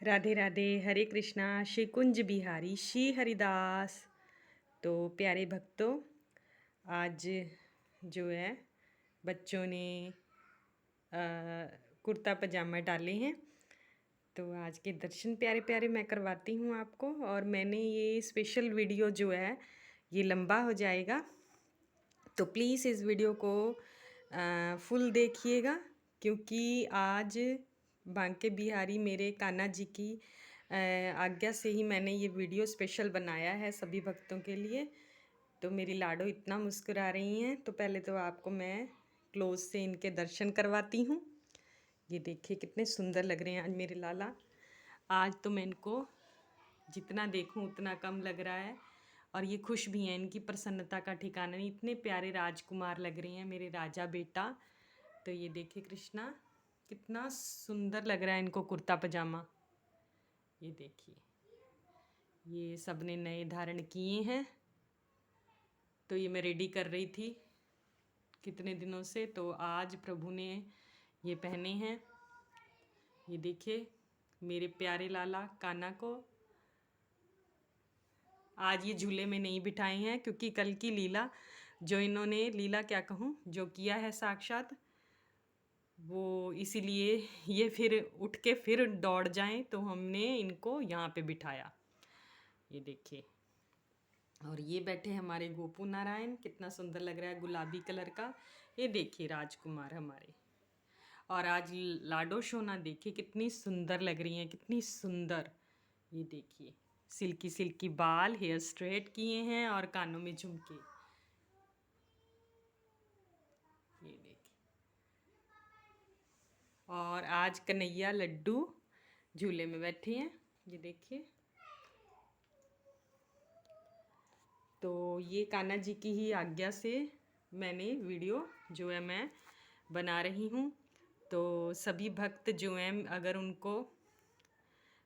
राधे राधे। हरे कृष्णा। श्री कुंज बिहारी श्री हरिदास। तो प्यारे भक्तों, आज जो है बच्चों ने कुर्ता पजामा डाले हैं, तो आज के दर्शन प्यारे प्यारे मैं करवाती हूँ आपको। और मैंने ये स्पेशल वीडियो जो है ये लंबा हो जाएगा, तो प्लीज़ इस वीडियो को फुल देखिएगा, क्योंकि आज बांके बिहारी मेरे कान्हा जी की आज्ञा से ही मैंने ये वीडियो स्पेशल बनाया है सभी भक्तों के लिए। तो मेरी लाडो इतना मुस्कुरा रही हैं, तो पहले तो आपको मैं क्लोज से इनके दर्शन करवाती हूँ। ये देखिए कितने सुंदर लग रहे हैं आज मेरे लाला। आज तो मैं इनको जितना देखूं उतना कम लग रहा है, और ये खुश भी हैं, इनकी प्रसन्नता का ठिकाना नहीं। इतने प्यारे राजकुमार लग रहे हैं मेरे राजा बेटा। तो ये देखिए कृष्णा कितना सुंदर लग रहा है इनको कुर्ता पजामा। ये देखिए, ये सब ने नए धारण किए हैं, तो ये मैं रेडी कर रही थी कितने दिनों से, तो आज प्रभु ने ये पहने हैं। ये देखिए मेरे प्यारे लाला कान्हा को आज ये झूले में नहीं बिठाए हैं, क्योंकि कल की लीला जो इन्होंने लीला क्या कहूँ जो किया है साक्षात, वो इसीलिए ये फिर उठ के फिर दौड़ जाएं, तो हमने इनको यहाँ पे बिठाया। ये देखिए, और ये बैठे हमारे गोपू नारायण, कितना सुंदर लग रहा है गुलाबी कलर का। ये देखिए राजकुमार हमारे। और आज लाडो सोना देखिए कितनी सुंदर लग रही हैं, कितनी सुंदर। ये देखिए सिल्की सिल्की बाल, हेयर स्ट्रेट किए हैं और कानों में झुमके। ये देखिए, और आज कन्हैया लड्डू झूले में बैठे हैं। ये देखिए, तो ये कान्हा जी की ही आज्ञा से मैंने वीडियो जो है मैं बना रही हूँ। तो सभी भक्त जो हैं, अगर उनको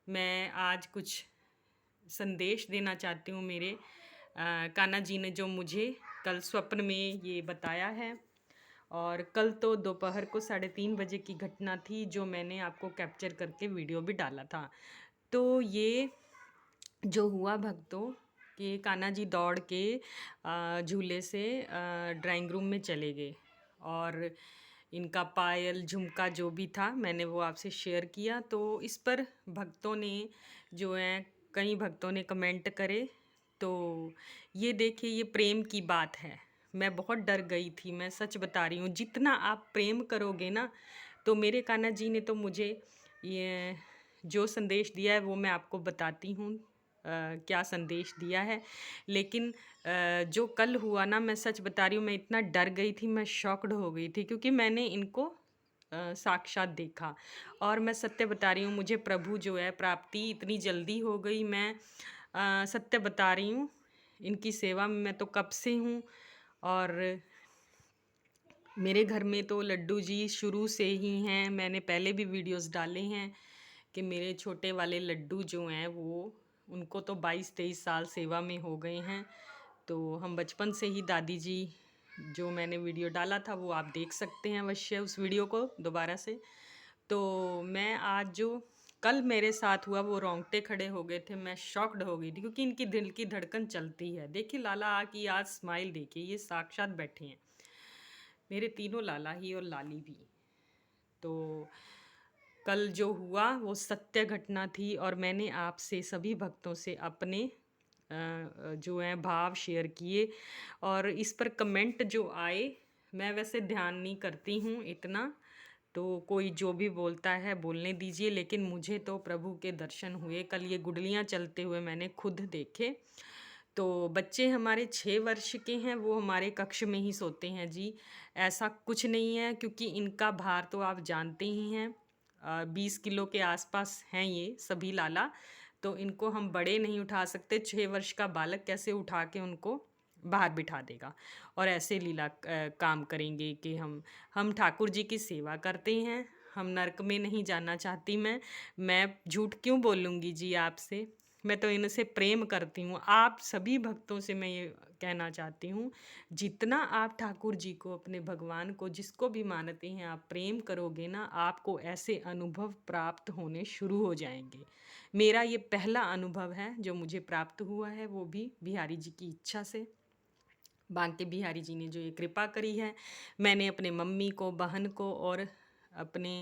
मैं आज कुछ संदेश देना चाहती हूँ, मेरे कान्हा जी ने जो मुझे कल स्वप्न में ये बताया है, और कल तो दोपहर को 3:30 बजे की घटना थी जो मैंने आपको कैप्चर करके वीडियो भी डाला था। तो ये जो हुआ भक्तों कि कान्हा जी दौड़ के झूले से ड्राइंग रूम में चले गए, और इनका पायल झुमका जो भी था मैंने वो आपसे शेयर किया। तो इस पर भक्तों ने जो है, कई भक्तों ने कमेंट करे। तो ये देखिए, ये प्रेम की बात है। मैं बहुत डर गई थी, मैं सच बता रही हूँ। जितना आप प्रेम करोगे ना, तो मेरे कान्हा जी ने तो मुझे ये जो संदेश दिया है वो मैं आपको बताती हूँ क्या संदेश दिया है। लेकिन जो कल हुआ ना, मैं सच बता रही हूँ, मैं इतना डर गई थी, मैं शॉक्ड हो गई थी, क्योंकि मैंने इनको साक्षात देखा। और मैं सत्य बता रही हूँ, मुझे प्रभु जो है प्राप्ति इतनी जल्दी हो गई। मैं सत्य बता रही हूँ, इनकी सेवा में मैं तो कब से हूँ। और मेरे घर में तो लड्डू जी शुरू से ही हैं। मैंने पहले भी वीडियोस डाले हैं कि मेरे छोटे वाले लड्डू जो हैं वो, उनको तो 22-23 साल सेवा में हो गए हैं। तो हम बचपन से ही, दादी जी जो मैंने वीडियो डाला था वो आप देख सकते हैं अवश्य उस वीडियो को दोबारा से। तो मैं आज जो कल मेरे साथ हुआ, वो रोंगटे खड़े हो गए थे, मैं शॉक्ड हो गई थी, क्योंकि इनकी दिल की धड़कन चलती है। देखिए लाला की आज स्माइल देखिए, ये साक्षात बैठे हैं मेरे तीनों लाला ही और लाली भी। तो कल जो हुआ वो सत्य घटना थी, और मैंने आपसे सभी भक्तों से अपने जो हैं भाव शेयर किए। और इस पर कमेंट जो आए, मैं वैसे ध्यान नहीं करती हूँ इतना, तो कोई जो भी बोलता है बोलने दीजिए। लेकिन मुझे तो प्रभु के दर्शन हुए कल, ये गुडलियाँ चलते हुए मैंने खुद देखे। तो बच्चे हमारे 6 वर्ष के हैं, वो हमारे कक्ष में ही सोते हैं जी। ऐसा कुछ नहीं है, क्योंकि इनका भार तो आप जानते ही हैं, 20 किलो के आसपास हैं ये सभी लाला। तो इनको हम बड़े नहीं उठा सकते। 6 वर्ष का बालक कैसे उठा के उनको बाहर बिठा देगा। और ऐसे लीला काम करेंगे कि हम ठाकुर जी की सेवा करते हैं, हम नरक में नहीं जाना चाहती। मैं झूठ क्यों बोलूँगी जी आपसे। मैं तो इनसे प्रेम करती हूँ। आप सभी भक्तों से मैं ये कहना चाहती हूँ, जितना आप ठाकुर जी को, अपने भगवान को, जिसको भी मानते हैं, आप प्रेम करोगे ना, आपको ऐसे अनुभव प्राप्त होने शुरू हो जाएंगे। मेरा ये पहला अनुभव है जो मुझे प्राप्त हुआ है, वो भी बिहारी जी की इच्छा से। बांके बिहारी जी ने जो ये कृपा करी है, मैंने अपने मम्मी को, बहन को और अपने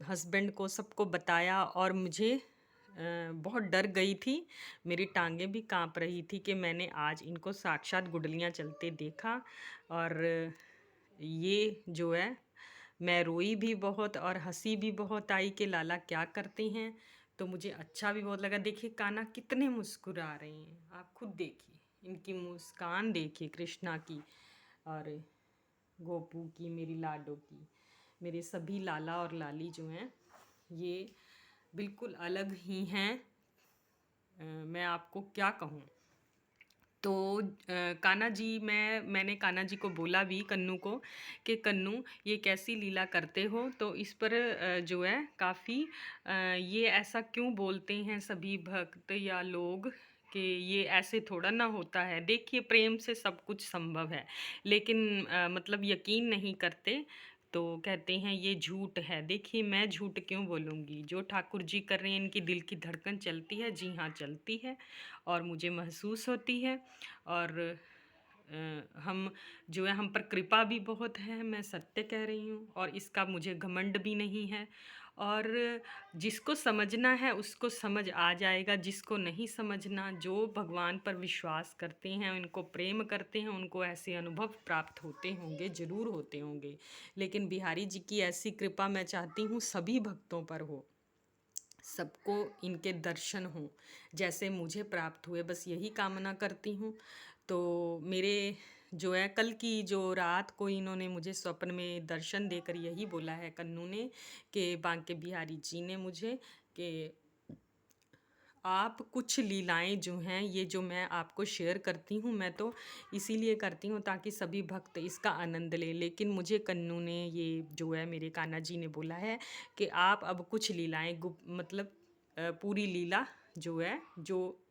हस्बैंड को सबको बताया, और मुझे बहुत डर गई थी, मेरी टांगें भी कांप रही थी कि मैंने आज इनको साक्षात गुडलियाँ चलते देखा। और ये जो है, मैं रोई भी बहुत और हंसी भी बहुत आई कि लाला क्या करते हैं। तो मुझे अच्छा भी बहुत लगा। देखिए कान्हा कितने मुस्कुरा रहे हैं, आप खुद देखिए, इनकी मुस्कान देखिए कृष्णा की, और गोपू की, मेरी लाडो की। मेरे सभी लाला और लाली जो हैं, ये बिल्कुल अलग ही हैं। मैं आपको क्या कहूँ। तो कान्हा जी, मैंने कान्हा जी को बोला भी, कन्नू को, कि कन्नू ये कैसी लीला करते हो। तो इस पर जो है काफ़ी ये ऐसा क्यों बोलते हैं सभी भक्त या लोग कि ये ऐसे थोड़ा ना होता है। देखिए प्रेम से सब कुछ संभव है, लेकिन मतलब यकीन नहीं करते, तो कहते हैं ये झूठ है। देखिए मैं झूठ क्यों बोलूँगी, जो ठाकुर जी कर रहे हैं, इनकी दिल की धड़कन चलती है, जी हाँ चलती है, और मुझे महसूस होती है। और हम जो है, हम पर कृपा भी बहुत है, मैं सत्य कह रही हूँ, और इसका मुझे घमंड भी नहीं है। और जिसको समझना है उसको समझ आ जाएगा, जिसको नहीं समझना, जो भगवान पर विश्वास करते हैं, उनको प्रेम करते हैं, उनको ऐसे अनुभव प्राप्त होते होंगे, ज़रूर होते होंगे। लेकिन बिहारी जी की ऐसी कृपा मैं चाहती हूँ सभी भक्तों पर हो, सबको इनके दर्शन हों जैसे मुझे प्राप्त हुए, बस यही कामना करती हूँ। तो मेरे जो है, कल की जो रात को इन्होंने मुझे स्वप्न में दर्शन देकर यही बोला है, कन्नू ने, कि बांके बिहारी जी ने मुझे, कि आप कुछ लीलाएं जो हैं, ये जो मैं आपको शेयर करती हूँ, मैं तो इसीलिए करती हूँ ताकि सभी भक्त इसका आनंद लें। लेकिन मुझे कन्नू ने ये जो है, मेरे कान्हा जी ने बोला है कि आप अब कुछ लीलाएं मतलब पूरी लीला जो है, जो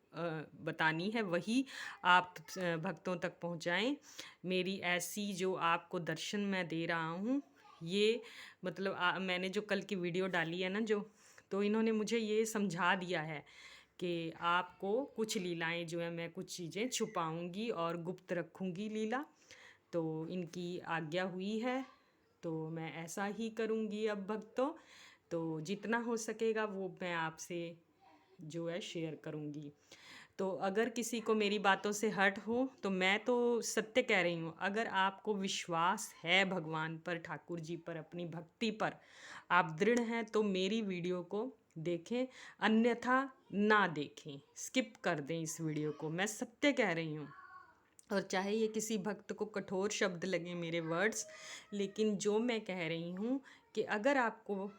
बतानी है वही आप भक्तों तक पहुँचाएं। मेरी ऐसी जो आपको दर्शन मैं दे रहा हूँ, ये मतलब मैंने जो कल की वीडियो डाली है ना, जो, तो इन्होंने मुझे ये समझा दिया है कि आपको कुछ लीलाएं जो है, मैं कुछ चीज़ें छुपाऊंगी और गुप्त रखूंगी लीला। तो इनकी आज्ञा हुई है, तो मैं ऐसा ही करूंगी अब भक्तों। तो जितना हो सकेगा वो मैं आपसे जो है शेयर करूंगी। तो अगर किसी को मेरी बातों से हर्ट हो, तो मैं तो सत्य कह रही हूँ, अगर आपको विश्वास है भगवान पर, ठाकुर जी पर, अपनी भक्ति पर आप दृढ़ हैं, तो मेरी वीडियो को देखें, अन्यथा ना देखें, स्किप कर दें इस वीडियो को, मैं सत्य कह रही हूँ। और चाहे ये किसी भक्त को कठोर शब्द लगे मेरे वर्ड्स, लेकिन जो मैं कह रही हूँ कि अगर आपको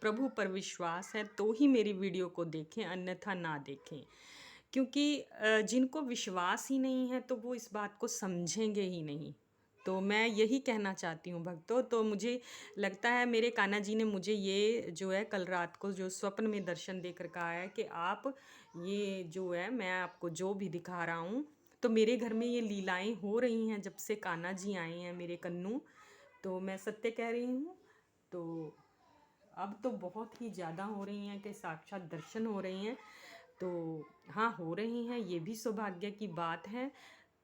प्रभु पर विश्वास है तो ही मेरी वीडियो को देखें, अन्यथा ना देखें। क्योंकि जिनको विश्वास ही नहीं है तो वो इस बात को समझेंगे ही नहीं। तो मैं यही कहना चाहती हूँ भक्तों। तो मुझे लगता है मेरे कान्हा जी ने मुझे ये जो है, कल रात को जो स्वप्न में दर्शन देकर कहा है कि आप ये जो है, मैं आपको जो भी दिखा रहा हूँ, तो मेरे घर में ये लीलाएं हो रही हैं जब से कान्हा जी आए हैं, मेरे कन्नू। तो मैं सत्य कह रही हूँ। तो अब तो बहुत ही ज़्यादा हो रही हैं कि साक्षात दर्शन हो रहे हैं। तो हाँ, हो रही हैं, ये भी सौभाग्य की बात है।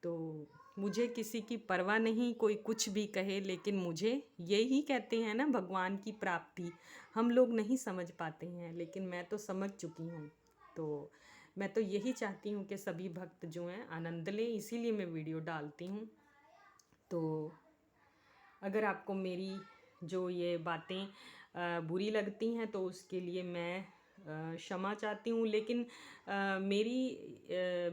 तो मुझे किसी की परवाह नहीं, कोई कुछ भी कहे, लेकिन मुझे यही कहते हैं ना, भगवान की प्राप्ति हम लोग नहीं समझ पाते हैं, लेकिन मैं तो समझ चुकी हूँ। तो मैं तो यही चाहती हूँ कि सभी भक्त जो हैं आनंद लें, इसीलिए मैं वीडियो डालती हूँ। तो अगर आपको मेरी जो ये बातें बुरी लगती हैं तो उसके लिए मैं क्षमा चाहती हूँ। लेकिन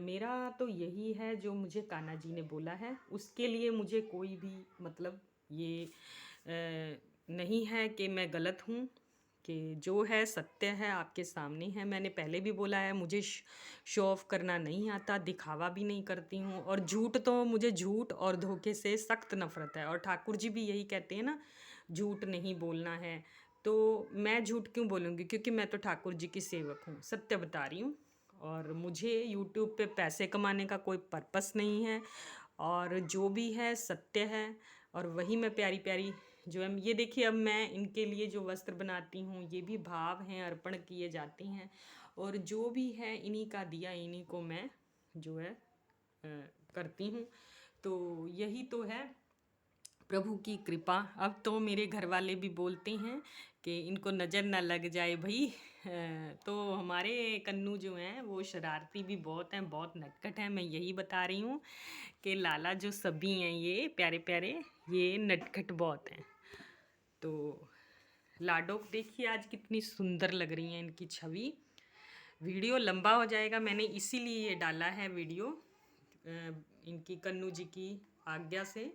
मेरा तो यही है जो मुझे कान्हा जी ने बोला है, उसके लिए मुझे कोई भी मतलब ये नहीं है कि मैं गलत हूँ, कि जो है सत्य है आपके सामने है। मैंने पहले भी बोला है, मुझे शो ऑफ करना नहीं आता, दिखावा भी नहीं करती हूँ, और झूठ तो मुझे, झूठ और धोखे से सख्त नफरत है। और ठाकुर जी भी यही कहते हैं ना, झूठ नहीं बोलना है। तो मैं झूठ क्यों बोलूँगी, क्योंकि मैं तो ठाकुर जी की सेवक हूँ, सत्य बता रही हूँ। और मुझे यूट्यूब पे पैसे कमाने का कोई पर्पस नहीं है, और जो भी है सत्य है। और वही मैं प्यारी प्यारी जो है, ये देखिए अब मैं इनके लिए जो वस्त्र बनाती हूँ ये भी भाव हैं, अर्पण किए जाते हैं, और जो भी है इन्हीं का दिया, इन्हीं को मैं जो है करती हूँ। तो यही तो है प्रभु की कृपा। अब तो मेरे घर वाले भी बोलते हैं कि इनको नज़र ना लग जाए भाई। तो हमारे कन्नू जो हैं वो शरारती भी बहुत हैं, बहुत नटखट हैं। मैं यही बता रही हूँ कि लाला जो सभी हैं ये प्यारे प्यारे, ये नटखट बहुत हैं। तो लाडो देखिए आज कितनी सुंदर लग रही हैं इनकी छवि। वीडियो लंबा हो जाएगा, मैंने इसीलिए ये डाला है वीडियो इनकी कन्नू जी की आज्ञा से,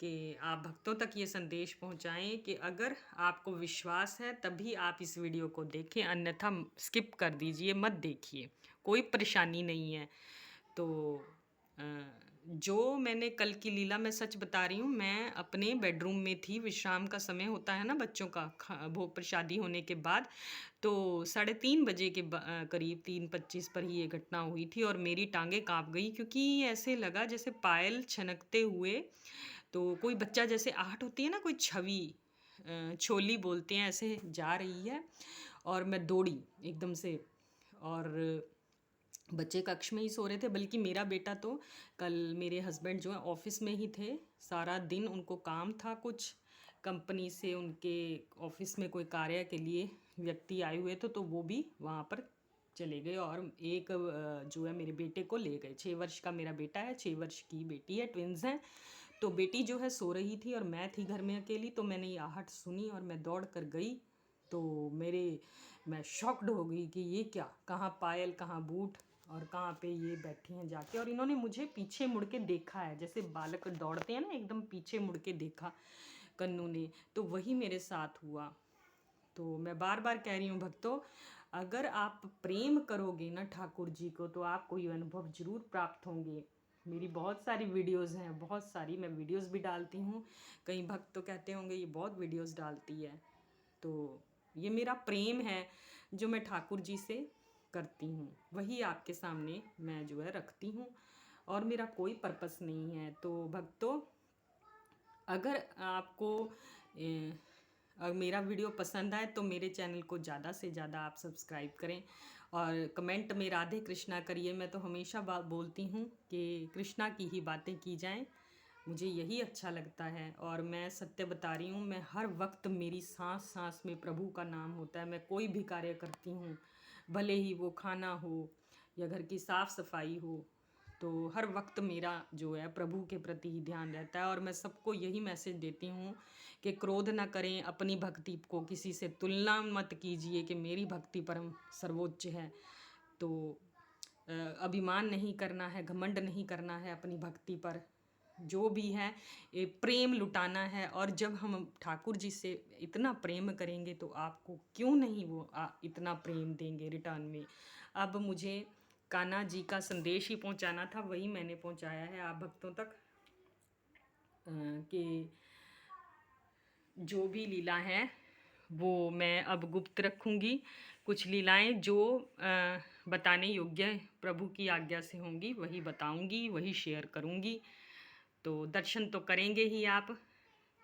कि आप भक्तों तक ये संदेश पहुंचाएं कि अगर आपको विश्वास है तभी आप इस वीडियो को देखें, अन्यथा स्किप कर दीजिए, मत देखिए, कोई परेशानी नहीं है। तो अ, जो मैंने कल की लीला, मैं सच बता रही हूँ, मैं अपने बेडरूम में थी, विश्राम का समय होता है ना बच्चों का, भोग प्रसादी होने के बाद। तो 3:30 बजे के करीब 3:25 पर ही ये घटना हुई थी, और मेरी टांगें काँप गई, क्योंकि ऐसे लगा जैसे पायल छनकते हुए, तो कोई बच्चा जैसे आहट होती है ना, कोई छवि, छोली बोलते हैं, ऐसे जा रही है। और मैं दौड़ी एकदम से, और बच्चे कक्ष में ही सो रहे थे, बल्कि मेरा बेटा तो, कल मेरे हस्बैंड जो है ऑफिस में ही थे, सारा दिन उनको काम था, कुछ कंपनी से उनके ऑफिस में कोई कार्य के लिए व्यक्ति आए हुए थे, तो वो भी वहाँ पर चले गए, और एक जो है मेरे बेटे को ले गए। 6 वर्ष का मेरा बेटा है, 6 वर्ष की बेटी है, ट्विन्स हैं। तो बेटी जो है सो रही थी और मैं थी घर में अकेली, तो मैंने ये आहट सुनी और मैं दौड़ कर गई। तो मैं शॉक्ड हो गई कि ये क्या, कहाँ पायल, कहाँ बूट, और कहाँ पे ये बैठी हैं जाके। और इन्होंने मुझे पीछे मुड़ के देखा है, जैसे बालक दौड़ते हैं ना, एकदम पीछे मुड़ के देखा कन्नू ने। तो वही मेरे साथ हुआ। तो मैं बार बार कह रही हूँ भक्तों, अगर आप प्रेम करोगे ना ठाकुर जी को, तो आपको ये अनुभव जरूर प्राप्त होंगे। मेरी बहुत सारी वीडियोस हैं, बहुत सारी मैं वीडियोस भी डालती हूँ। कई भक्त तो कहते होंगे ये बहुत वीडियोस डालती है, तो ये मेरा प्रेम है जो मैं ठाकुर जी से करती हूँ, वही आपके सामने मैं जो है रखती हूँ, और मेरा कोई पर्पस नहीं है। तो भक्तों, अगर आपको मेरा वीडियो पसंद आए तो मेरे चैनल को ज़्यादा से ज़्यादा आप सब्सक्राइब करें, और कमेंट में राधे कृष्णा करिए। मैं तो हमेशा बात बोलती हूँ कि कृष्णा की ही बातें की जाएं, मुझे यही अच्छा लगता है। और मैं सत्य बता रही हूँ, मैं हर वक्त मेरी सांस सांस में प्रभु का नाम होता है। मैं कोई भी कार्य करती हूँ, भले ही वो खाना हो या घर की साफ़ सफाई हो, तो हर वक्त मेरा जो है प्रभु के प्रति ही ध्यान रहता है। और मैं सबको यही मैसेज देती हूँ कि क्रोध ना करें, अपनी भक्ति को किसी से तुलना मत कीजिए कि मेरी भक्ति परम सर्वोच्च है। तो अभिमान नहीं करना है, घमंड नहीं करना है अपनी भक्ति पर। जो भी है ये प्रेम लुटाना है, और जब हम ठाकुर जी से इतना प्रेम करेंगे तो आपको क्यों नहीं वो इतना प्रेम देंगे रिटर्न में। अब मुझे कान्हा जी का संदेश ही पहुंचाना था, वही मैंने पहुंचाया है आप भक्तों तक, कि जो भी लीला हैं वो मैं अब गुप्त रखूंगी। कुछ लीलाएं जो बताने योग्य प्रभु की आज्ञा से होंगी वही बताऊंगी, वही शेयर करूंगी। तो दर्शन तो करेंगे ही आप।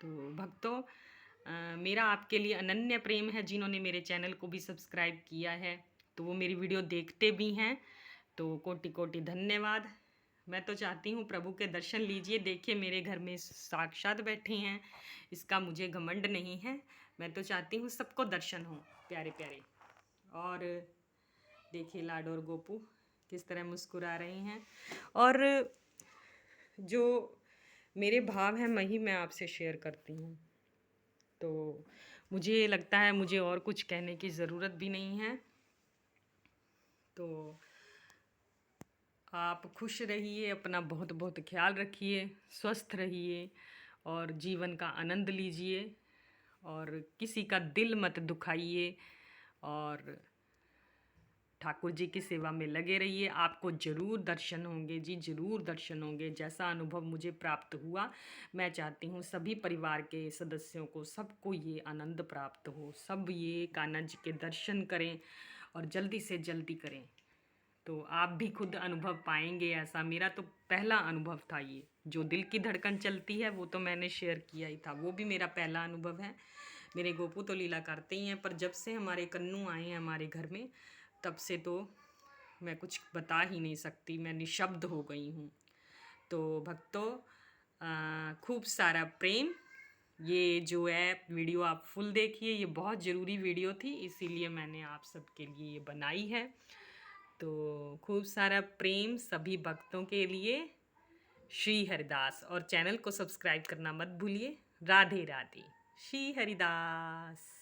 तो भक्तों, मेरा आपके लिए अनन्य प्रेम है। जिन्होंने मेरे चैनल को भी सब्सक्राइब किया है तो वो मेरी वीडियो देखते भी हैं, तो कोटि कोटि धन्यवाद। मैं तो चाहती हूँ प्रभु के दर्शन लीजिए, देखिए मेरे घर में साक्षात बैठे हैं, इसका मुझे घमंड नहीं है। मैं तो चाहती हूँ सबको दर्शन हो प्यारे प्यारे। और देखिए लाडो और गोपू किस तरह मुस्कुरा रहे हैं, और जो मेरे भाव हैं वही मैं आपसे शेयर करती हूँ। तो मुझे लगता है मुझे और कुछ कहने की ज़रूरत भी नहीं है। तो आप खुश रहिए, अपना बहुत बहुत ख्याल रखिए, स्वस्थ रहिए, और जीवन का आनंद लीजिए, और किसी का दिल मत दुखाइए, और ठाकुर जी की सेवा में लगे रहिए। आपको ज़रूर दर्शन होंगे जी, ज़रूर दर्शन होंगे। जैसा अनुभव मुझे प्राप्त हुआ, मैं चाहती हूँ सभी परिवार के सदस्यों को, सबको ये आनंद प्राप्त हो, सब ये कान्हा जी के दर्शन करें और जल्दी से जल्दी करें। तो आप भी खुद अनुभव पाएंगे ऐसा। मेरा तो पहला अनुभव था ये, जो दिल की धड़कन चलती है वो तो मैंने शेयर किया ही था, वो भी मेरा पहला अनुभव है। मेरे गोपू तो लीला करते ही हैं, पर जब से हमारे कन्नू आए हैं हमारे घर में, तब से तो मैं कुछ बता ही नहीं सकती, मैं निशब्द हो गई हूँ। तो भक्तों, खूब सारा प्रेम। ये जो है वीडियो आप फुल देखिए, ये बहुत ज़रूरी वीडियो थी, इसीलिए मैंने आप सबके लिए ये बनाई है। तो खूब सारा प्रेम सभी भक्तों के लिए। श्री हरिदास, और चैनल को सब्सक्राइब करना मत भूलिए। राधे राधे। श्री हरिदास।